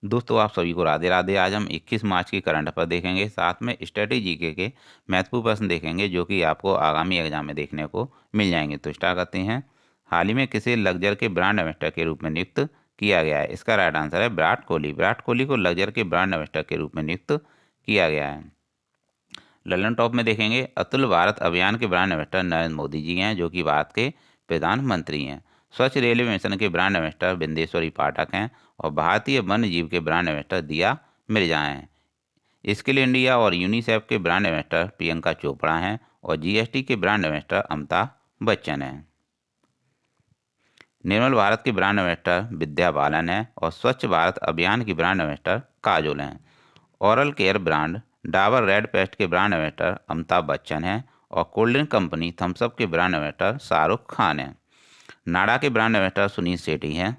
दोस्तों आप सभी को राधे राधे। आज हम 21 मार्च की करंट अफेयर देखेंगे, साथ में स्ट्रेटेजी के महत्वपूर्ण प्रश्न देखेंगे जो कि आपको आगामी एग्जाम में देखने को मिल जाएंगे। तो स्टार्ट करते हैं। हाल ही में किसे लग्जर के ब्रांड एम्बेसडर के रूप में नियुक्त किया गया है? इसका राइट आंसर है विराट कोहली। विराट कोहली को लग्जर के ब्रांड एम्बेसडर के रूप में नियुक्त किया गया है। ललन टॉप में देखेंगे, अतुल भारत अभियान के ब्रांड एम्बेसडर नरेंद्र मोदी जी हैं, जो कि भारत के प्रधानमंत्री हैं। स्वच्छ रेलवे मिशन के ब्रांड एम्बेसडर बिंदेश्वरी पाठक हैं और भारतीय वन्य जीव के ब्रांड एम्बेसडर दिया मिर्जा हैं। स्किल इंडिया और यूनिसेफ के ब्रांड एम्बेसडर प्रियंका चोपड़ा हैं और जीएसटी के ब्रांड एम्बेसडर अमिताभ बच्चन हैं। निर्मल भारत के ब्रांड एम्बेसडर विद्या बालन हैं और स्वच्छ भारत अभियान की ब्रांड एम्बेसडर काजोल हैं। Oral care brand Dabur red paste के ब्रांड एम्बेसडर अमिताभ बच्चन हैं और कोल्ड ड्रिंक कंपनी थम्सअप के ब्रांड एम्बेसडर शाहरुख खान हैं। नाडा के ब्रांड एम्बेसडर सुनील शेट्टी हैं।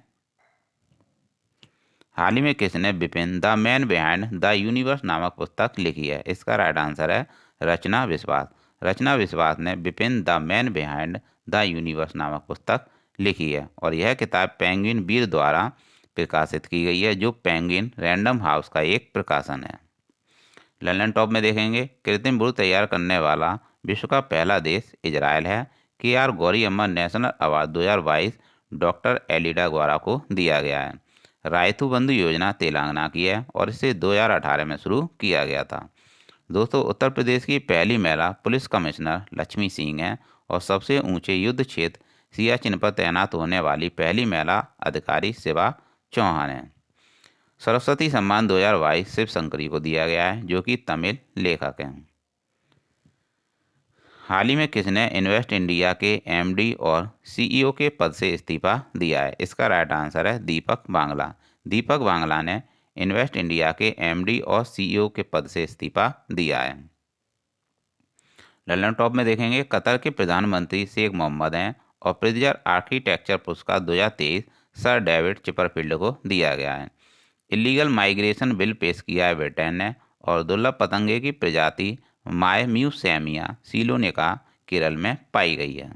हाल ही में किसने Vipin the man behind the universe नामक पुस्तक लिखी है? इसका राइट आंसर है रचना विश्वास। रचना विश्वास ने Vipin the man behind the universe नामक पुस्तक लिखी है और यह किताब पेंगुइन वीर द्वारा प्रकाशित की गई है, जो पेंगुइन रैंडम हाउस का एक प्रकाशन है। लंदन टॉप में देखेंगे, कृत्रिम भ्रूण तैयार करने वाला विश्व का पहला देश इजरायल है। KR गौरी अम्मा नेशनल अवार्ड 2022 डॉक्टर एलिडा ग्वारा को दिया गया है। रायतू बंधु योजना तेलंगाना की है और इसे 2018 में शुरू किया गया था। दोस्तों उत्तर प्रदेश की पहली महिला पुलिस कमिश्नर लक्ष्मी सिंह हैं और सबसे ऊंचे युद्ध क्षेत्र सियाचिन पर तैनात होने वाली पहली महिला अधिकारी शिवा चौहान हैं। सरस्वती सम्मान 2022 शिव शंकरी को दिया गया है, जो कि तमिल लेखक हैं। हाल ही में किसने इन्वेस्ट इंडिया के MD और CEO के पद से इस्तीफा दिया है? इसका राइट आंसर है दीपक बांगला। दीपक बांगला ने इन्वेस्ट इंडिया के MD और CEO के पद से इस्तीफा दिया है। लंदन टॉप में देखेंगे, कतर के प्रधानमंत्री शेख मोहम्मद हैं और प्रिजर आर्किटेक्चर पुरस्कार 2023 सर डेविड चिपरफील्ड को दिया गया है। इलीगल माइग्रेशन बिल पेश किया है ब्रिटेन ने और दुर्लभ पतंगे की प्रजाति मायम्यूसेमिया सिलोनिका केरल में पाई गई है।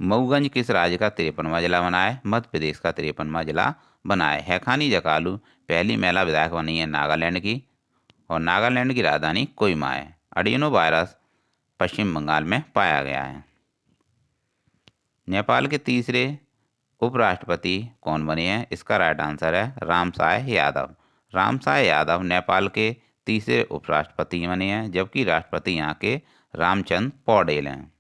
मऊगंज किस राज्य का 53वां जिला बना है? मध्य प्रदेश का 53वां जिला बना है। हैखानी जकालू पहली महिला विधायक बनी है नागालैंड की और नागालैंड की राजधानी कोहिमा है। अडिनो वायरस पश्चिम बंगाल में पाया गया है। नेपाल के तीसरे उपराष्ट्रपति कौन बने हैं? इसका राइट आंसर है रामसाय यादव। रामसाय यादव नेपाल के तीसरे उपराष्ट्रपति बने हैं, जबकि राष्ट्रपति यहाँ के रामचंद्र पौडेल हैं।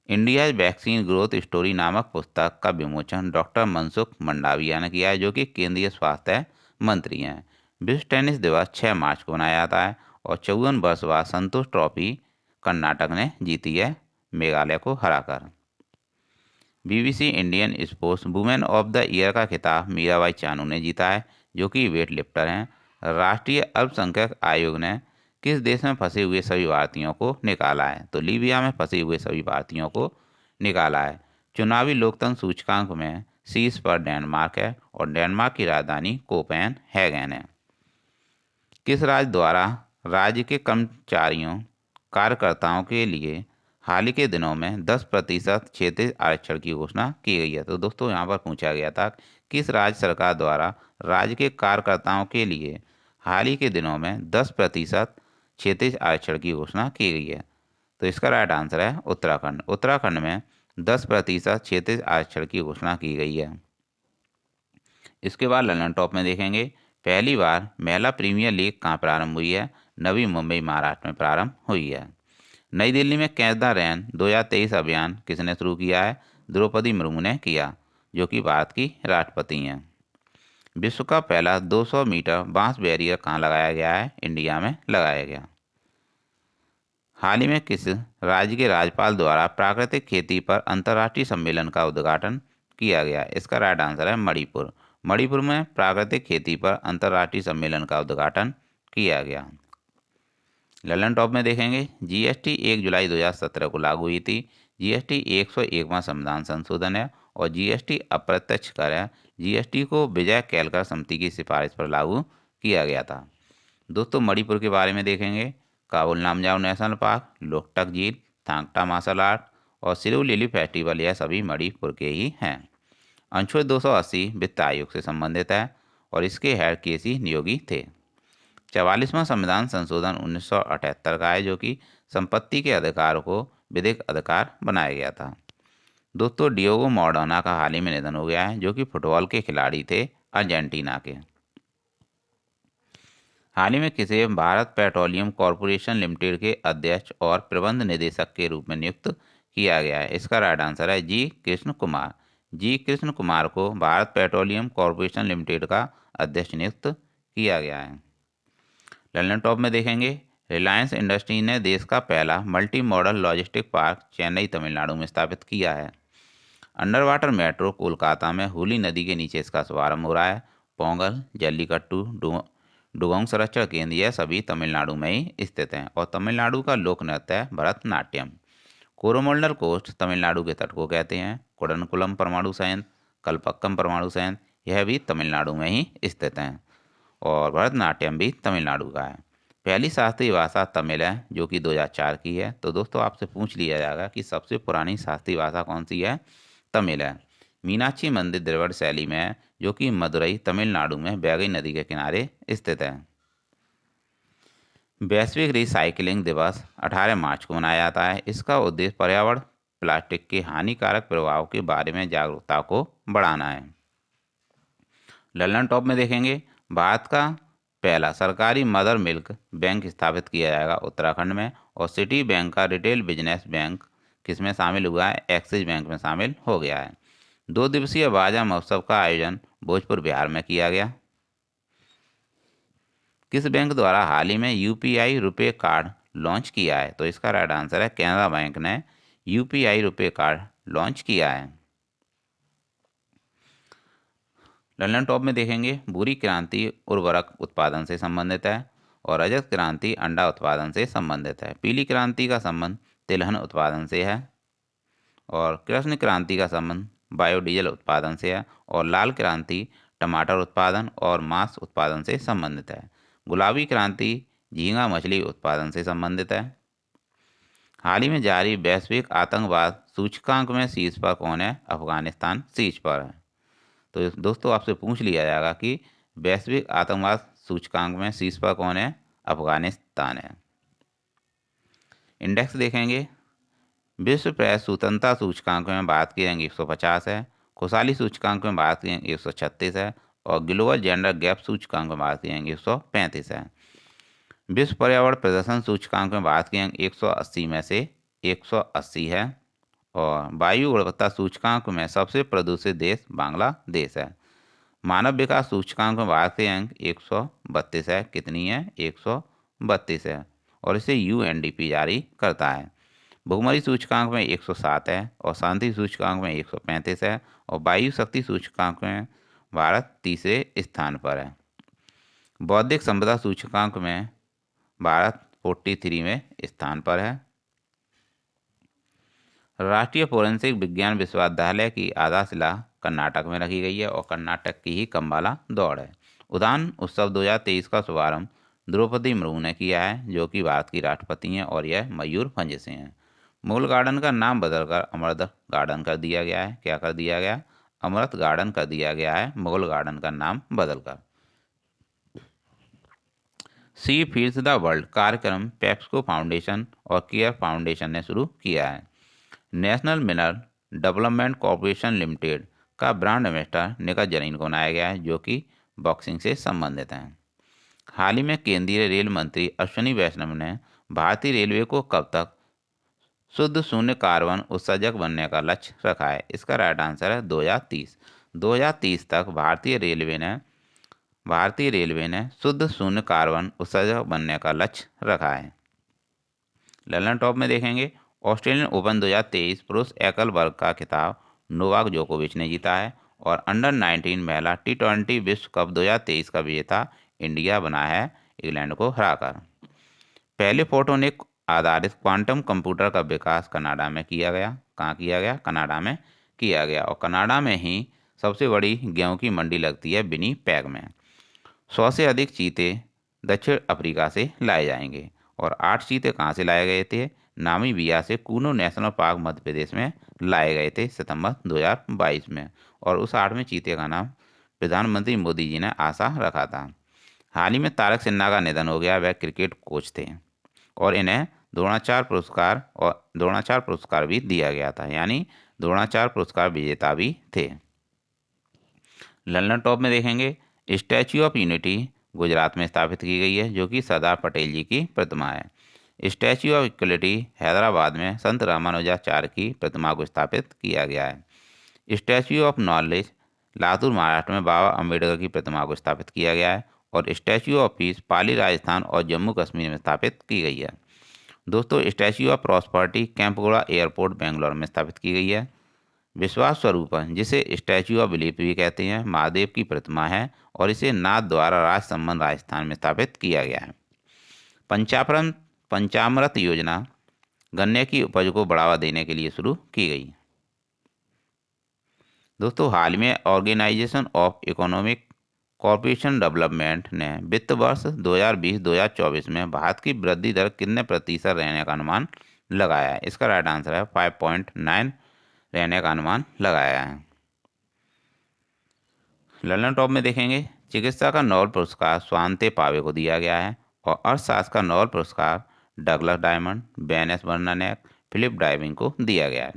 इंडिया वैक्सीन ग्रोथ स्टोरी नामक पुस्तक का विमोचन डॉक्टर मनसुख मंडाविया ने किया है, जो कि केंद्रीय स्वास्थ्य मंत्री हैं। विश्व टेनिस दिवस 6 मार्च को मनाया जाता है और 54 वर्ष बाद संतोष ट्रॉफी कर्नाटक ने जीती है मेघालय को हराकर। BBC Indian sports women of the year का खिताब मीराबाई चानू ने जीता है, जो कि वेट लिफ्टर हैं। राष्ट्रीय अल्पसंख्यक आयोग ने किस देश में फंसे हुए सभी भारतीयों को निकाला है? तो लीबिया में फंसे हुए सभी भारतीयों को निकाला है। चुनावी लोकतंत्र सूचकांक में शीर्ष पर डेनमार्क है और डेनमार्क की राजधानी कोपेनहेगन है। किस राज्य द्वारा राज्य के कर्मचारियों कार्यकर्ताओं के लिए हाल ही के दिनों में 10% क्षेत्रीय आरक्षण की घोषणा की गई है? तो दोस्तों यहाँ पर पूछा गया था किस राज्य सरकार द्वारा राज्य के कार्यकर्ताओं के लिए हाल ही के दिनों में 10% क्षेत्रीय आरक्षण की घोषणा की गई है? तो इसका राइट आंसर है उत्तराखंड। उत्तराखंड में 10% क्षेत्रीय आरक्षण की घोषणा की गई है। इसके बाद लंदन टॉप में देखेंगे, पहली बार महिला प्रीमियर लीग कहाँ प्रारंभ हुई है? नवी मुंबई महाराष्ट्र में प्रारंभ हुई है। नई दिल्ली में कैच द रेन 2023 अभियान किसने शुरू किया है? द्रौपदी मुर्मू ने किया, जो कि भारत की राष्ट्रपति हैं। विश्व का पहला 200 मीटर बांस बैरियर कहाँ लगाया गया है? इंडिया में लगाया गया। हाल ही में किस राज्य के राज्यपाल द्वारा प्राकृतिक खेती पर अंतर्राष्ट्रीय सम्मेलन का उद्घाटन किया गया? इसका राइट आंसर है मणिपुर। मणिपुर में प्राकृतिक खेती पर अंतर्राष्ट्रीय सम्मेलन का उद्घाटन किया गया। ललन टॉप में देखेंगे, GST 1 जुलाई 2017 को लागू हुई थी। GST 101वां संविधान संशोधन है और GST अप्रत्यक्ष कर है। GST को विजय केलकर समिति की सिफारिश पर लागू किया गया था। दोस्तों मणिपुर के बारे में देखेंगे, काबुल नामजाओ नेशनल पार्क, लोकटक झील, थांगटा मार्शल आर्ट और सिरू लिली फेस्टिवल, यह सभी मणिपुर के ही हैं। अनुच्छेद 280 वित्त आयोग से संबंधित है और इसके हेड केसी नियोगी थे। 44वां संविधान संशोधन 1978 का है, जो कि संपत्ति के अधिकार को विधिक अधिकार बनाया गया था। दोस्तों, डियोगो माराडोना का हाल ही में निधन हो गया है, जो कि फुटबॉल के खिलाड़ी थे अर्जेंटीना के। हाल ही में किसे भारत पेट्रोलियम कॉरपोरेशन लिमिटेड के अध्यक्ष और प्रबंध निदेशक के रूप में नियुक्त किया गया है? इसका राइट आंसर है जी कृष्ण कुमार। जी कृष्ण कुमार को भारत पेट्रोलियम कॉरपोरेशन लिमिटेड का अध्यक्ष नियुक्त किया गया है। लंदन टॉप में देखेंगे, रिलायंस इंडस्ट्री ने देश का पहला multi modal logistic park Chennai Tamil Nadu में स्थापित किया है। अंडर वाटर मेट्रो कोलकाता में हुली नदी के नीचे इसका शुभारंभ हो रहा है। पोंगल, जल्लीकट्टू, डुगोंग संरक्षण केंद्र, यह सभी तमिलनाडु में ही स्थित हैं और तमिलनाडु का लोक नृत्य है भरतनाट्यम। कोरोमंडल कोस्ट तमिलनाडु के तट को कहते हैं। कुडनकुलम परमाणु संयंत्र, कलपक्कम परमाणु संयंत्र, यह भी तमिलनाडु में ही स्थित हैं और भरतनाट्यम भी तमिलनाडु का है। पहली शास्त्रीय भाषा तमिल है, जो कि 2004 की है। तो दोस्तों, आपसे पूछ लिया जाएगा कि सबसे पुरानी शास्त्रीय भाषा कौन सी है? तमिल है। मीनाक्षी मंदिर द्रविड़ शैली में है, जो कि मदुरई तमिलनाडु में बैगई नदी के किनारे स्थित है। वैश्विक रिसाइकलिंग दिवस 18 मार्च को मनाया जाता है। इसका उद्देश्य पर्यावरण प्लास्टिक के हानिकारक प्रभाव के बारे में जागरूकता को बढ़ाना है। लंदन टॉप में देखेंगे, भारत का पहला सरकारी मदर मिल्क बैंक स्थापित किया जाएगा उत्तराखंड में और सिटी बैंक का रिटेल बिजनेस बैंक किसमें शामिल हुआ है? एक्सिस बैंक में शामिल हो गया है। 2 दिवसीय बाजा महोत्सव का आयोजन भोजपुर बिहार में किया गया। किस बैंक द्वारा हाल ही में यूपीआई रुपए कार्ड लॉन्च किया है? तो इसका राइट आंसर है कैनरा बैंक ने यूपीआई रुपए कार्ड लॉन्च किया है। लंदन टॉप में देखेंगे, भूरी क्रांति उर्वरक उत्पादन से संबंधित है और रजत क्रांति अंडा उत्पादन से संबंधित है। पीली क्रांति का संबंध तिलहन उत्पादन से है और कृष्ण क्रांति का संबंध बायोडीजल उत्पादन से है और लाल क्रांति टमाटर उत्पादन और मांस उत्पादन से संबंधित है। गुलाबी क्रांति झींगा मछली उत्पादन से संबंधित है। हाल ही में जारी वैश्विक आतंकवाद सूचकांक में शीर्ष पर कौन है? अफगानिस्तान शीर्ष पर है। तो दोस्तों, आपसे पूछ लिया जाएगा कि वैश्विक आतंकवाद सूचकांक में शीर्ष पर कौन है? अफगानिस्तान है। इंडेक्स देखेंगे, विश्व प्रेस स्वतंत्रता सूचकांक में भारत की रैंक 150 है। खुशहाली सूचकांक में भारत की रैंक 136 है और ग्लोबल जेंडर गैप सूचकांक में भारत की रैंक 135 है। विश्व पर्यावरण प्रदर्शन सूचकांक में भारत की रैंक 180 में से 180 है और वायु गुणवत्ता सूचकांक में सबसे प्रदूषित देश बांग्लादेश है। मानव विकास सूचकांक में भारत की रैंक 132 है। कितनी है? 132 है और इसे यूएनडीपी जारी करता है। भुखमरी सूचकांक में 107 है और शांति सूचकांक में 135 है और वायु शक्ति सूचकांक में भारत तीसरे स्थान पर है। बौद्धिक संपदा सूचकांक में भारत 43 में स्थान पर है। राष्ट्रीय फोरेंसिक विज्ञान विश्वविद्यालय की आधारशिला कर्नाटक में रखी गई है और कर्नाटक की ही कंबाला दौड़ है। उद्यान उत्सव 2023 का शुभारंभ द्रौपदी मुर्मू ने किया है, जो कि भारत की राष्ट्रपति हैं और यह मयूरभंज से हैं। मुगल गार्डन का नाम बदलकर अमृत गार्डन कर दिया गया है। क्या कर दिया गया? अमृत गार्डन कर दिया गया है, मुगल गार्डन का नाम बदलकर। सी फीड्स द वर्ल्ड कार्यक्रम पेप्को फाउंडेशन और केयर फाउंडेशन ने शुरू किया है। National mineral development corporation limited का ब्रांड एम्बेसडर निखत जरीन को बनाया गया है, जो कि बॉक्सिंग से संबंधित हैं। हाल ही में केंद्रीय रेल मंत्री अश्विनी वैष्णव ने भारतीय रेलवे को कब तक शुद्ध शून्य कार्बन उत्सर्जक बनने का लक्ष्य रखा है? इसका राइट आंसर है 2030। 2030 तक भारतीय रेलवे ने शुद्ध शून्य कार्बन उत्सर्जक बनने का लक्ष्य रखा है। लंदन टॉप में देखेंगे, ऑस्ट्रेलियन ओपन 2023 पुरुष एकल वर्ग का खिताब नोवाक जोकोविच ने जीता है और अंडर 19 महिला T20 विश्व कप 2023 का विजेता इंडिया बना है इंग्लैंड को हराकर। पहले फोटोनिक आधारित क्वांटम कंप्यूटर का विकास कनाडा में किया गया। कहाँ किया गया? कनाडा में किया गया और कनाडा में ही सबसे बड़ी गेहूं की मंडी लगती है विनीपेग में। 100 से अधिक चीते दक्षिण अफ्रीका से लाए जाएंगे और 8 चीते कहाँ से लाए गए थे? नामीबिया से कूनो नेशनल पार्क मध्य प्रदेश में लाए गए थे सितंबर 2022 में, और उस 8वें चीते का नाम प्रधानमंत्री मोदी जी ने आशा रखा था। हाल ही में तारक सिन्हा का निधन हो गया। वह क्रिकेट कोच थे और इन्हें द्रोणाचार्य पुरस्कार भी दिया गया था, यानी द्रोणाचार्य पुरस्कार विजेता भी थे। लंदन टॉप में देखेंगे स्टैच्यू ऑफ यूनिटी गुजरात में स्थापित की गई है, जो कि सरदार पटेल जी की प्रतिमा है। स्टैच्यू ऑफ इक्वलिटी हैदराबाद में संत रामानुजाचार्य की प्रतिमा को स्थापित किया गया है। Statue of knowledge Latur Maharashtra में बाबा अम्बेडकर की प्रतिमा को स्थापित किया गया है। और statue of peace Pali Rajasthan और जम्मू कश्मीर में स्थापित की गई है। दोस्तों, statue of prosperity Kempegowda airport Bangalore में स्थापित की गई है। विश्वास स्वरूप जिसे स्टैच्यू ऑफ बिलीफ भी कहते हैं, महादेव की प्रतिमा है और इसे नाथ द्वारा राजसमंद राजस्थान में स्थापित किया गया है। पंचामृत योजना गन्ने की उपज को बढ़ावा देने के लिए शुरू की गई। दोस्तों, हाल में organisation of economic corporation development ने वित्त वर्ष 2020-2024 में भारत की वृद्धि दर कितने प्रतिशत रहने का अनुमान लगाया है? इसका राइट आंसर है 5.9 रहने का अनुमान लगाया है। लंदन टॉप में देखेंगे चिकित्सा का नोबेल पुरस्कार स्वांते पावे को दिया गया है और अर्थशास्त्र का नोबेल पुरस्कार Douglas Diamond, Ben Bernanke, Philip Dybvig को दिया गया है।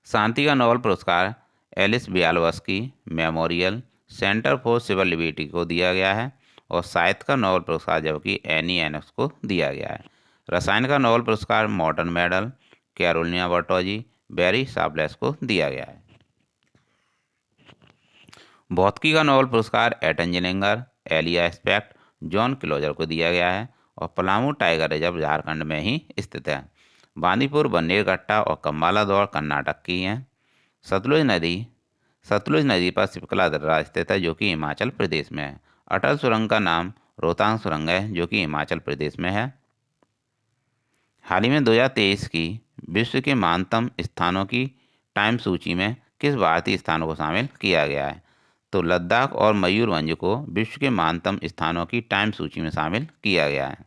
शांति का नोबेल पुरस्कार Ales Bialiatski Memorial Center for Civil Liberties को दिया गया है और साहित्य का नोबेल पुरस्कार जबकि एनी एनक्स को दिया गया है। रसायन का नोबेल पुरस्कार Morten Meldal Carolyn Bertozzi Barry Sharpless को दिया गया है। भौतिकी का नोबेल पुरस्कार Anton Zeilinger, Alain Aspect, John Clauser को दिया गया है और पलामू टाइगर रिजर्व झारखंड में ही स्थित है। बांदीपुर बन्नेरघट्टा और कम्बाला दौड़ कर्नाटक की हैं। सतलुज नदी पर सिपकला दर्रा स्थित है, जो कि हिमाचल प्रदेश में है। अटल सुरंग का नाम रोहतांग सुरंग है, जो कि हिमाचल प्रदेश में है। हाल ही में 2023 की विश्व के महानतम स्थानों की टाइम सूची में किस भारतीय स्थानों को शामिल किया गया है? तो लद्दाख और मयूरभंज को विश्व के महानतम स्थानों की टाइम सूची में शामिल किया गया है।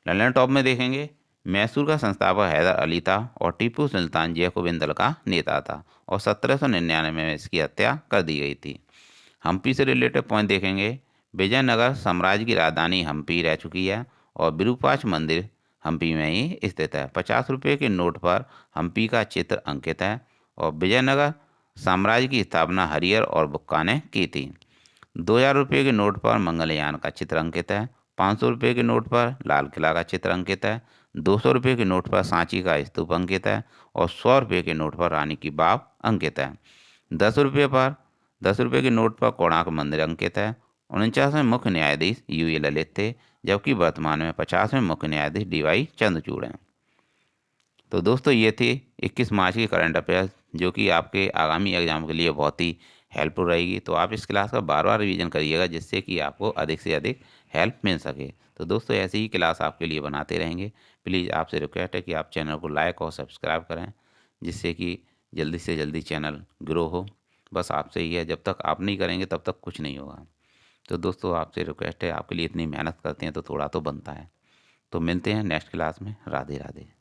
लंदन टॉप में देखेंगे मैसूर का संस्थापक हैदर अली था और टीपू सुल्तान जैकोबिन दल का नेता था और 1799 में इसकी हत्या कर दी गई थी। हम्पी से रिलेटेड पॉइंट देखेंगे विजयनगर साम्राज्य की राजधानी हम्पी रह चुकी है और विरूपाक्ष मंदिर हम्पी में ही स्थित है। 50 रुपये के नोट पर हम्पी का चित्र अंकित है और विजयनगर साम्राज्य की स्थापना हरिहर और बुक्का ने की थी। 2000 रुपये के नोट पर मंगलयान का चित्र अंकित है। 500 रुपये के नोट पर लाल किला का चित्र अंकित है। 200 रुपये के नोट पर सांची का स्तूप अंकित है और 100 रुपये के नोट पर रानी की बाव अंकित है। 10 रुपये के नोट पर कोणार्क मंदिर अंकित है। 49वें मुख्य न्यायाधीश यूए ललित थे, जबकि वर्तमान में 50वें मुख्य न्यायाधीश डीवाई चंद्रचूड़ हैं। तो दोस्तों, ये थे 21 मार्च के करंट अफेयर्स, जो कि आपके आगामी एग्जाम के लिए बहुत ही हेल्पफुल रहेगी। तो आप इस क्लास का बार बार रिवीजन करिएगा, जिससे कि आपको अधिक से अधिक हेल्प मिल सके। तो दोस्तों, ऐसी ही क्लास आपके लिए बनाते रहेंगे। प्लीज़ आपसे रिक्वेस्ट है कि आप चैनल को लाइक और सब्सक्राइब करें, जिससे कि जल्दी से जल्दी चैनल ग्रो हो। बस आपसे ही है, जब तक आप नहीं करेंगे तब तक कुछ नहीं होगा। तो दोस्तों, आपसे रिक्वेस्ट है, आपके लिए इतनी मेहनत करते हैं तो थोड़ा तो बनता है। तो मिलते हैं नेक्स्ट क्लास में। राधे राधे।